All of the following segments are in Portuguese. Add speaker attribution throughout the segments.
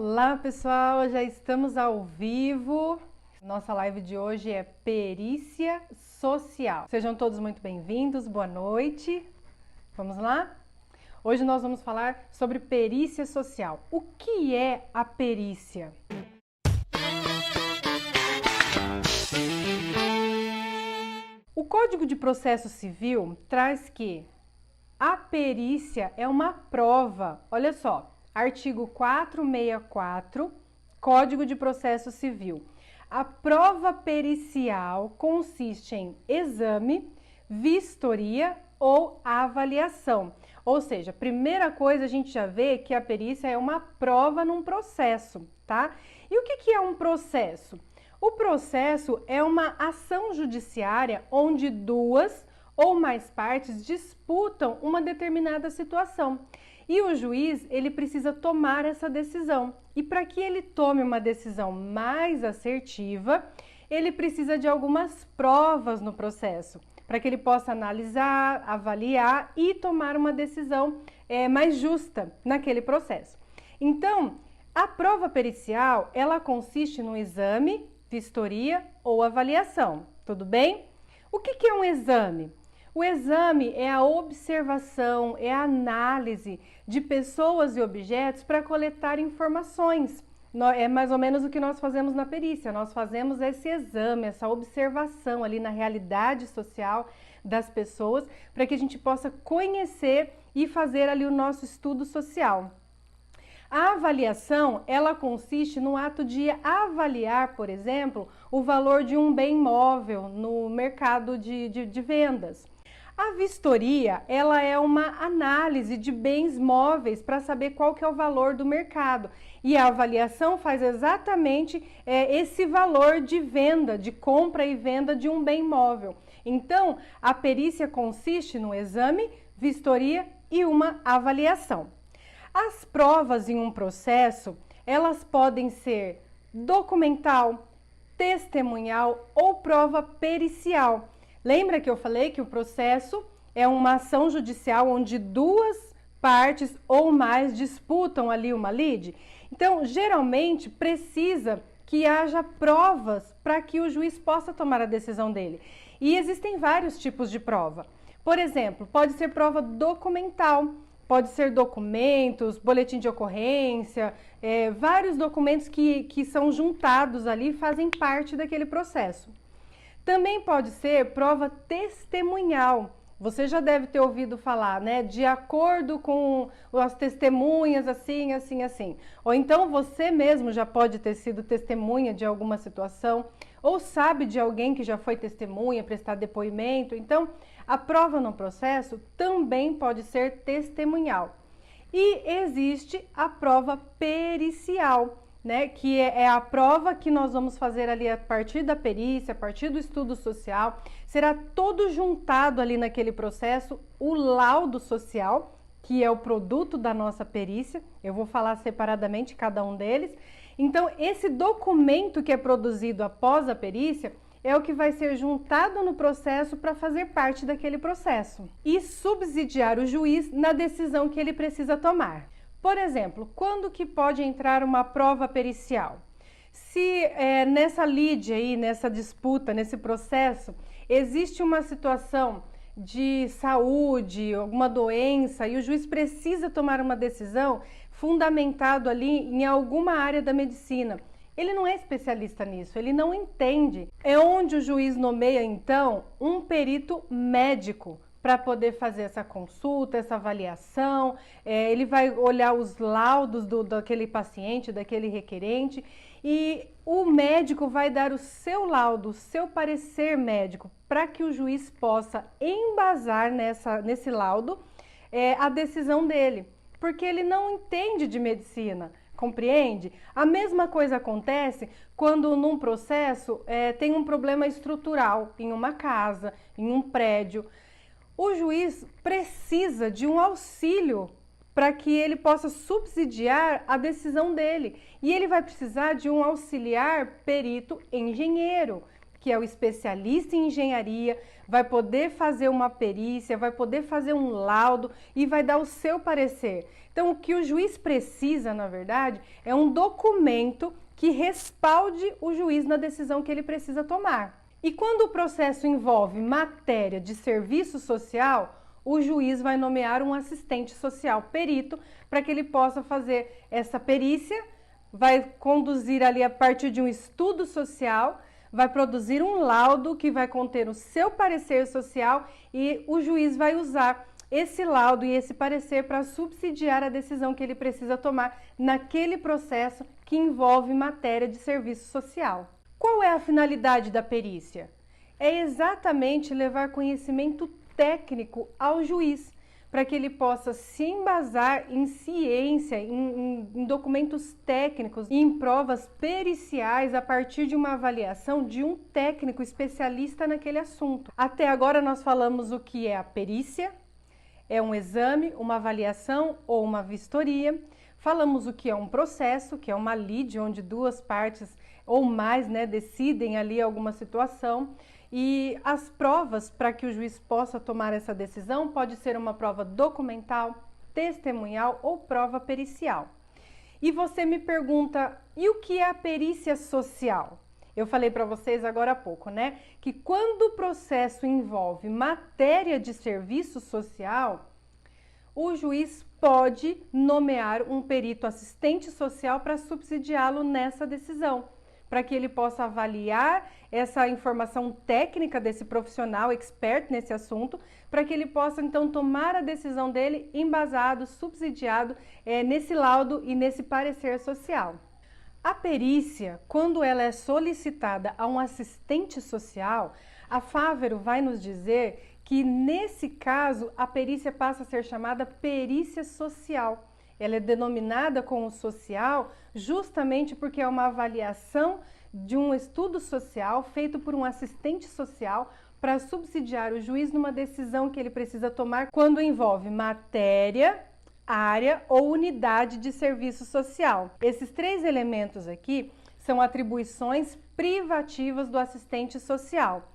Speaker 1: Olá pessoal, já estamos ao vivo. Nossa live de hoje é perícia social. Sejam todos muito bem-vindos, boa noite. Vamos lá? Hoje nós vamos falar sobre perícia social. O que é a perícia? O Código de Processo Civil traz que a perícia é uma prova. Olha só, artigo 464, Código de Processo Civil. A prova pericial consiste em exame, vistoria ou avaliação. Ou seja, primeira coisa a gente já vê que a perícia é uma prova num processo, tá? E o que é um processo? O processo é uma ação judiciária onde duas ou mais partes disputam uma determinada situação. E o juiz, ele precisa tomar essa decisão. E para que ele tome uma decisão mais assertiva, ele precisa de algumas provas no processo, para que ele possa analisar, avaliar e tomar uma decisão mais justa naquele processo. Então, a prova pericial, ela consiste no exame, vistoria ou avaliação, tudo bem? O que é um exame? O exame é a observação, é a análise de pessoas e objetos para coletar informações. É mais ou menos o que nós fazemos na perícia, nós fazemos esse exame, essa observação ali na realidade social das pessoas, para que a gente possa conhecer e fazer ali o nosso estudo social. A avaliação, ela consiste no ato de avaliar, por exemplo, o valor de um bem móvel no mercado de vendas. A vistoria, ela é uma análise de bens móveis para saber qual que é o valor do mercado. E a avaliação faz exatamente esse valor de venda, de compra e venda de um bem móvel. Então, a perícia consiste no exame, vistoria e uma avaliação. As provas em um processo, elas podem ser documental, testemunhal ou prova pericial. Lembra que eu falei que o processo é uma ação judicial onde duas partes ou mais disputam ali uma lide? Então, geralmente, precisa que haja provas para que o juiz possa tomar a decisão dele. E existem vários tipos de prova. Por exemplo, pode ser prova documental, pode ser documentos, boletim de ocorrência, vários documentos que são juntados ali e fazem parte daquele processo. Também pode ser prova testemunhal. Você já deve ter ouvido falar, né? De acordo com as testemunhas, assim, assim, assim. Ou então você mesmo já pode ter sido testemunha de alguma situação, ou sabe de alguém que já foi testemunha, prestar depoimento. Então, a prova no processo também pode ser testemunhal. E existe a prova pericial, né, que é a prova que nós vamos fazer ali a partir da perícia, a partir do estudo social. Será todo juntado ali naquele processo o laudo social, que é o produto da nossa perícia. Eu vou falar separadamente cada um deles. Então, esse documento que é produzido após a perícia é o que vai ser juntado no processo para fazer parte daquele processo e subsidiar o juiz na decisão que ele precisa tomar. Por exemplo, quando que pode entrar uma prova pericial? Se nessa lide aí, nessa disputa, nesse processo, existe uma situação de saúde, alguma doença, e o juiz precisa tomar uma decisão fundamentado ali em alguma área da medicina. Ele não é especialista nisso, ele não entende. É onde o juiz nomeia, então, um perito médico para poder fazer essa consulta, essa avaliação. Ele vai olhar os laudos daquele paciente, daquele requerente, e o médico vai dar o seu laudo, o seu parecer médico, para que o juiz possa embasar nesse laudo a decisão dele, porque ele não entende de medicina. Compreende? A mesma coisa acontece quando num processo tem um problema estrutural em uma casa, em um prédio. O juiz precisa de um auxílio para que ele possa subsidiar a decisão dele. E ele vai precisar de um auxiliar perito engenheiro, que é o especialista em engenharia, vai poder fazer uma perícia, vai poder fazer um laudo e vai dar o seu parecer. Então, o que o juiz precisa, na verdade, é um documento que respalde o juiz na decisão que ele precisa tomar. E quando o processo envolve matéria de serviço social, o juiz vai nomear um assistente social perito para que ele possa fazer essa perícia, vai conduzir ali a partir de um estudo social, vai produzir um laudo que vai conter o seu parecer social e o juiz vai usar esse laudo e esse parecer para subsidiar a decisão que ele precisa tomar naquele processo que envolve matéria de serviço social. Qual é a finalidade da perícia? É exatamente levar conhecimento técnico ao juiz, para que ele possa se embasar em ciência, em documentos técnicos e em provas periciais a partir de uma avaliação de um técnico especialista naquele assunto. Até agora nós falamos o que é a perícia, é um exame, uma avaliação ou uma vistoria. Falamos o que é um processo, que é uma lide, onde duas partes ou mais, decidem ali alguma situação. E as provas para que o juiz possa tomar essa decisão pode ser uma prova documental, testemunhal ou prova pericial. E você me pergunta, e o que é a perícia social? Eu falei para vocês agora há pouco, que quando o processo envolve matéria de serviço social, o juiz pode nomear um perito assistente social para subsidiá-lo nessa decisão, para que ele possa avaliar essa informação técnica desse profissional expert nesse assunto, para que ele possa então tomar a decisão dele embasado, subsidiado nesse laudo e nesse parecer social. A perícia, quando ela é solicitada a um assistente social, a Fávero vai nos dizer que nesse caso a perícia passa a ser chamada perícia social. Ela é denominada como social justamente porque é uma avaliação de um estudo social feito por um assistente social para subsidiar o juiz numa decisão que ele precisa tomar quando envolve matéria, área ou unidade de serviço social. Esses três elementos aqui são atribuições privativas do assistente social.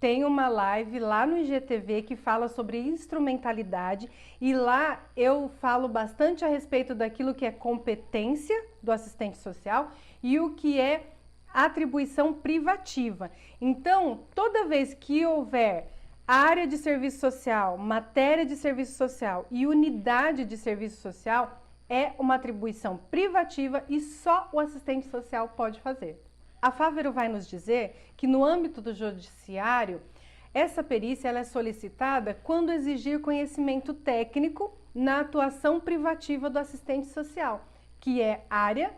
Speaker 1: Tem uma live lá no IGTV que fala sobre instrumentalidade e lá eu falo bastante a respeito daquilo que é competência do assistente social e o que é atribuição privativa. Então, toda vez que houver área de serviço social, matéria de serviço social e unidade de serviço social, é uma atribuição privativa e só o assistente social pode fazer. A Fávero vai nos dizer que no âmbito do judiciário, essa perícia ela é solicitada quando exigir conhecimento técnico na atuação privativa do assistente social, que é área,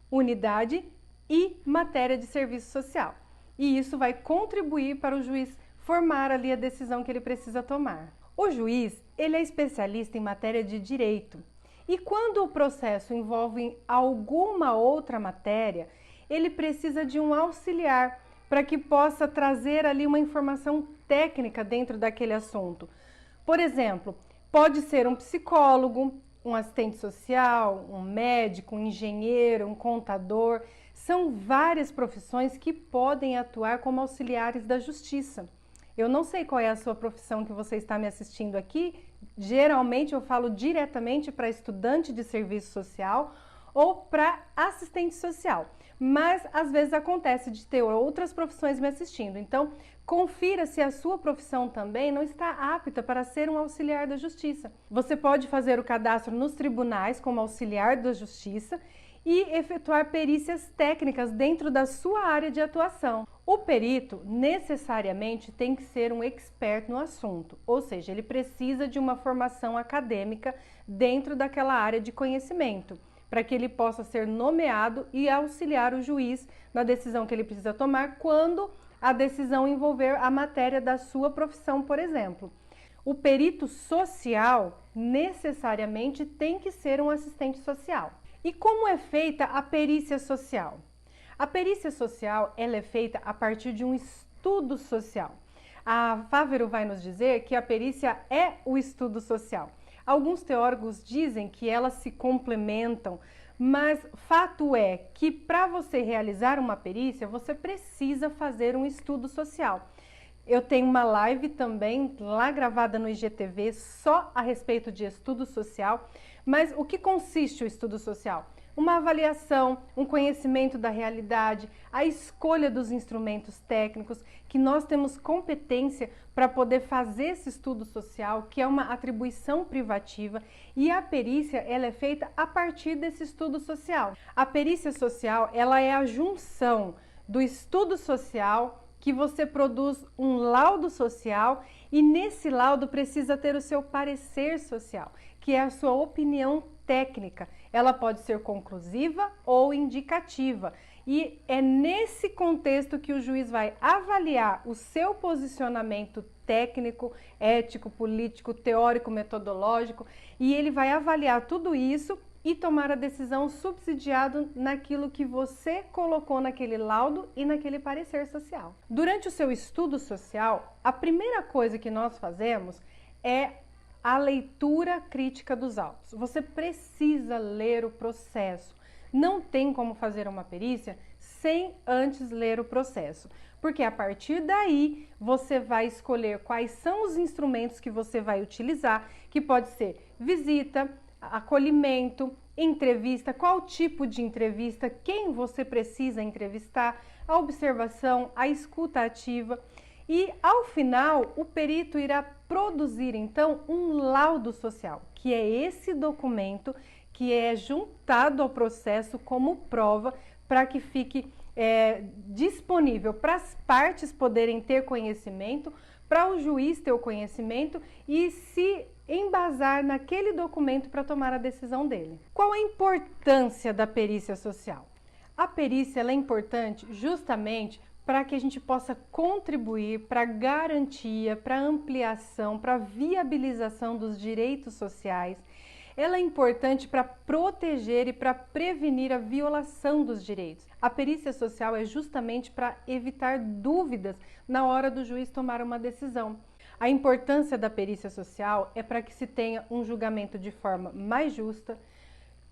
Speaker 1: unidade e matéria de serviço social. E isso vai contribuir para o juiz formar ali a decisão que ele precisa tomar. O juiz, ele é especialista em matéria de direito. E quando o processo envolve alguma outra matéria, ele precisa de um auxiliar para que possa trazer ali uma informação técnica dentro daquele assunto. Por exemplo, pode ser um psicólogo, um assistente social, um médico, um engenheiro, um contador. São várias profissões que podem atuar como auxiliares da justiça. Eu não sei qual é a sua profissão que você está me assistindo aqui. Geralmente eu falo diretamente para estudante de serviço social ou para assistente social. Mas às vezes acontece de ter outras profissões me assistindo. Então, confira se a sua profissão também não está apta para ser um auxiliar da justiça. Você pode fazer o cadastro nos tribunais como auxiliar da justiça e efetuar perícias técnicas dentro da sua área de atuação. O perito necessariamente tem que ser um expert no assunto, ou seja, ele precisa de uma formação acadêmica dentro daquela área de conhecimento, para que ele possa ser nomeado e auxiliar o juiz na decisão que ele precisa tomar quando a decisão envolver a matéria da sua profissão, por exemplo. O perito social necessariamente tem que ser um assistente social. E como é feita a perícia social? A perícia social ela é feita a partir de um estudo social. A Fávero vai nos dizer que a perícia é o estudo social. Alguns teóricos dizem que elas se complementam, mas fato é que para você realizar uma perícia, você precisa fazer um estudo social. Eu tenho uma live também lá gravada no IGTV só a respeito de estudo social. Mas o que consiste o estudo social? Uma avaliação, um conhecimento da realidade, a escolha dos instrumentos técnicos, que nós temos competência para poder fazer esse estudo social, que é uma atribuição privativa, e a perícia ela é feita a partir desse estudo social. A perícia social ela é a junção do estudo social, que você produz um laudo social e nesse laudo precisa ter o seu parecer social, que é a sua opinião técnica. Ela pode ser conclusiva ou indicativa. E é nesse contexto que o juiz vai avaliar o seu posicionamento técnico, ético, político, teórico, metodológico, e ele vai avaliar tudo isso e tomar a decisão subsidiado naquilo que você colocou naquele laudo e naquele parecer social. Durante o seu estudo social, a primeira coisa que nós fazemos é a leitura crítica dos autos. Você precisa ler o processo. Não tem como fazer uma perícia sem antes ler o processo, porque a partir daí você vai escolher quais são os instrumentos que você vai utilizar, que pode ser visita, acolhimento, entrevista, qual tipo de entrevista, quem você precisa entrevistar, a observação, a escuta ativa. E ao final, o perito irá produzir então um laudo social, que é esse documento que é juntado ao processo como prova para que fique disponível para as partes poderem ter conhecimento, para o juiz ter o conhecimento e se embasar naquele documento para tomar a decisão dele. Qual a importância da perícia social? A perícia ela é importante justamente para que a gente possa contribuir para a garantia, para a ampliação, para a viabilização dos direitos sociais. Ela é importante para proteger e para prevenir a violação dos direitos. A perícia social é justamente para evitar dúvidas na hora do juiz tomar uma decisão. A importância da perícia social é para que se tenha um julgamento de forma mais justa,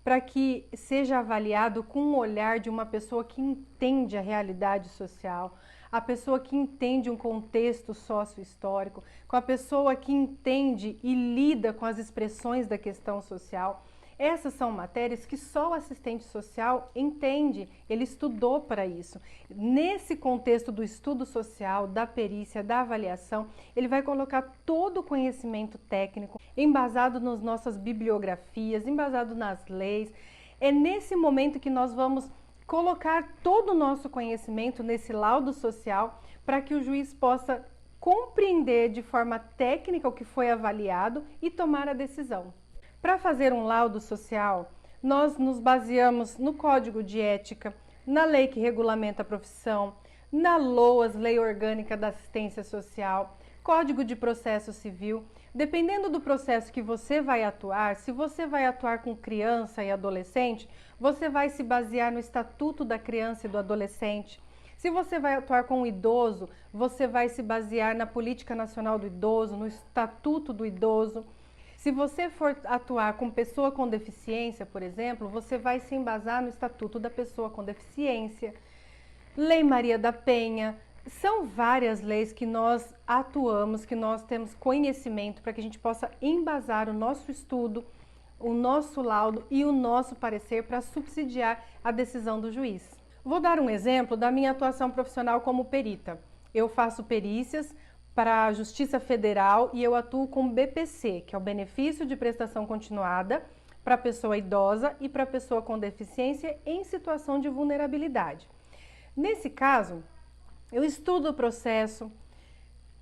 Speaker 1: para que seja avaliado com um olhar de uma pessoa que entende a realidade social, a pessoa que entende um contexto sócio-histórico, com a pessoa que entende e lida com as expressões da questão social. Essas são matérias que só o assistente social entende, ele estudou para isso. Nesse contexto do estudo social, da perícia, da avaliação, ele vai colocar todo o conhecimento técnico, embasado nas nossas bibliografias, embasado nas leis. É nesse momento que nós vamos colocar todo o nosso conhecimento nesse laudo social para que o juiz possa compreender de forma técnica o que foi avaliado e tomar a decisão. Para fazer um laudo social, nós nos baseamos no Código de Ética, na lei que regulamenta a profissão, na LOAS, Lei Orgânica da Assistência Social, Código de Processo Civil. Dependendo do processo que você vai atuar, se você vai atuar com criança e adolescente, você vai se basear no Estatuto da Criança e do Adolescente. Se você vai atuar com o idoso, você vai se basear na Política Nacional do Idoso, no Estatuto do Idoso. Se você for atuar com pessoa com deficiência, por exemplo, você vai se embasar no Estatuto da Pessoa com Deficiência, Lei Maria da Penha. São várias leis que nós atuamos, que nós temos conhecimento para que a gente possa embasar o nosso estudo, o nosso laudo e o nosso parecer para subsidiar a decisão do juiz. Vou dar um exemplo da minha atuação profissional como perita. Eu faço perícias para a Justiça Federal e eu atuo com BPC, que é o Benefício de Prestação Continuada para a pessoa idosa e para a pessoa com deficiência em situação de vulnerabilidade. Nesse caso, eu estudo o processo,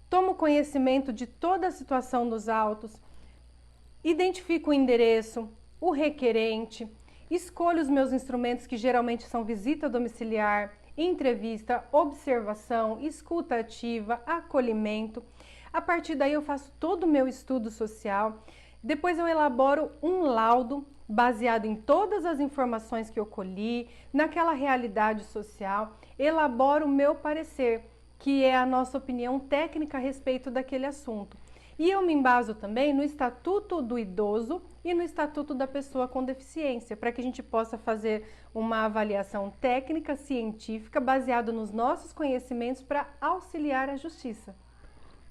Speaker 1: tomo conhecimento de toda a situação dos autos, identifico o endereço, o requerente, escolho os meus instrumentos que geralmente são visita domiciliar, entrevista, observação, escuta ativa, acolhimento. A partir daí eu faço todo o meu estudo social, depois eu elaboro um laudo baseado em todas as informações que eu colhi, naquela realidade social, elaboro o meu parecer, que é a nossa opinião técnica a respeito daquele assunto. E eu me embaso também no Estatuto do Idoso e no Estatuto da Pessoa com Deficiência, para que a gente possa fazer uma avaliação técnica, científica, baseada nos nossos conhecimentos para auxiliar a justiça.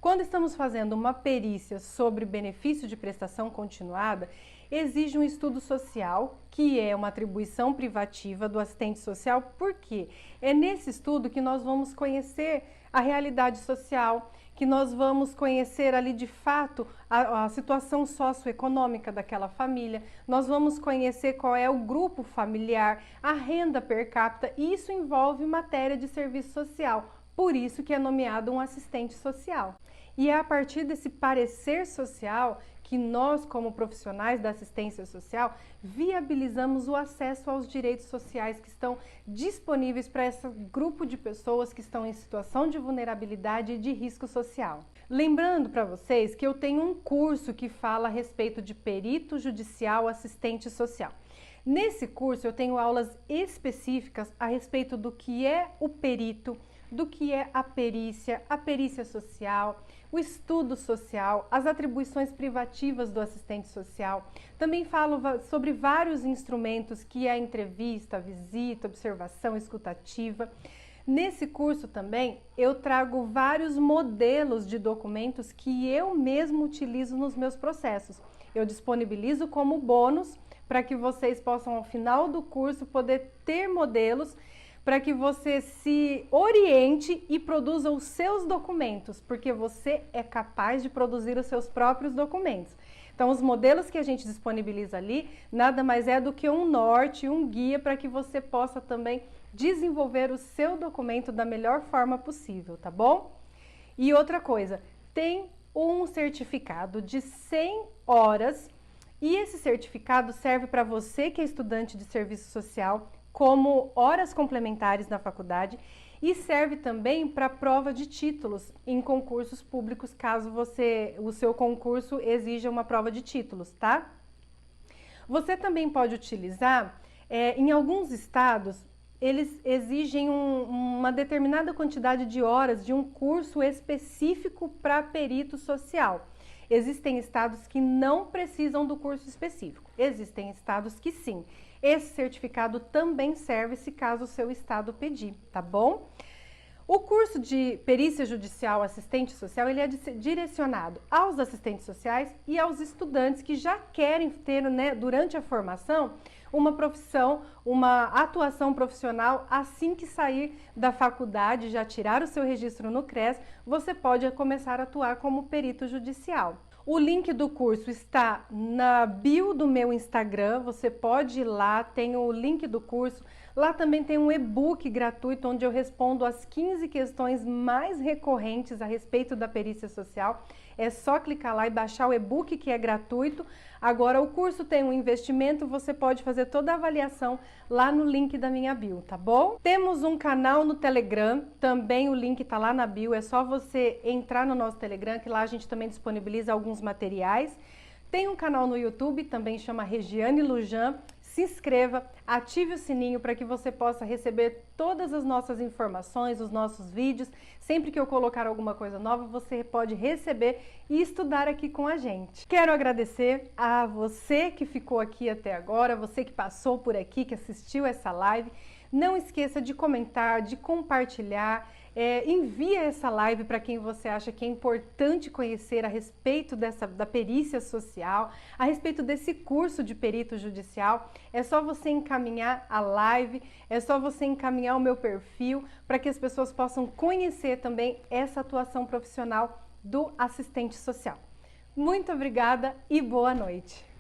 Speaker 1: Quando estamos fazendo uma perícia sobre benefício de prestação continuada, exige um estudo social, que é uma atribuição privativa do assistente social, porque é nesse estudo que nós vamos conhecer a realidade social, que nós vamos conhecer ali de fato a situação socioeconômica daquela família, nós vamos conhecer qual é o grupo familiar, a renda per capita, e isso envolve matéria de serviço social, por isso que é nomeado um assistente social. E é a partir desse parecer social que nós, como profissionais da assistência social, viabilizamos o acesso aos direitos sociais que estão disponíveis para esse grupo de pessoas que estão em situação de vulnerabilidade e de risco social. Lembrando para vocês que eu tenho um curso que fala a respeito de perito judicial assistente social. Nesse curso eu tenho aulas específicas a respeito do que é o perito, do que é a perícia social, o estudo social, as atribuições privativas do assistente social. Também falo sobre vários instrumentos que é a entrevista, a visita, observação, escutativa. Nesse curso também eu trago vários modelos de documentos que eu mesmo utilizo nos meus processos. Eu disponibilizo como bônus para que vocês possam, ao final do curso, poder ter modelos para que você se oriente e produza os seus documentos, porque você é capaz de produzir os seus próprios documentos. Então, os modelos que a gente disponibiliza ali, nada mais é do que um norte, um guia para que você possa também desenvolver o seu documento da melhor forma possível, tá bom? E outra coisa, tem um certificado de 100 horas e esse certificado serve para você que é estudante de serviço social, como horas complementares na faculdade, e serve também para prova de títulos em concursos públicos, caso o seu concurso exija uma prova de títulos, tá? Você também pode utilizar, em alguns estados, eles exigem uma determinada quantidade de horas de um curso específico para perito social. Existem estados que não precisam do curso específico, existem estados que sim. Esse certificado também serve se caso o seu estado pedir, tá bom? O curso de perícia judicial assistente social, ele é direcionado aos assistentes sociais e aos estudantes que já querem ter, né, durante a formação, uma profissão, uma atuação profissional assim que sair da faculdade, já tirar o seu registro no CRES, você pode começar a atuar como perito judicial. O link do curso está na bio do meu Instagram, você pode ir lá, tem o link do curso. Lá também tem um e-book gratuito onde eu respondo as 15 questões mais recorrentes a respeito da perícia social. É só clicar lá e baixar o e-book, que é gratuito. Agora, o curso tem um investimento, você pode fazer toda a avaliação lá no link da minha bio, tá bom? Temos um canal no Telegram, também o link tá lá na bio, é só você entrar no nosso Telegram, que lá a gente também disponibiliza alguns materiais. Tem um canal no YouTube, também chama Regiane Lujan. Se inscreva, ative o sininho para que você possa receber todas as nossas informações, os nossos vídeos. Sempre que eu colocar alguma coisa nova, você pode receber e estudar aqui com a gente. Quero agradecer a você que ficou aqui até agora, você que passou por aqui, que assistiu essa live. Não esqueça de comentar, de compartilhar. Envia essa live para quem você acha que é importante conhecer a respeito da perícia social, a respeito desse curso de perito judicial. É só você encaminhar a live, é só você encaminhar o meu perfil para que as pessoas possam conhecer também essa atuação profissional do assistente social. Muito obrigada e boa noite!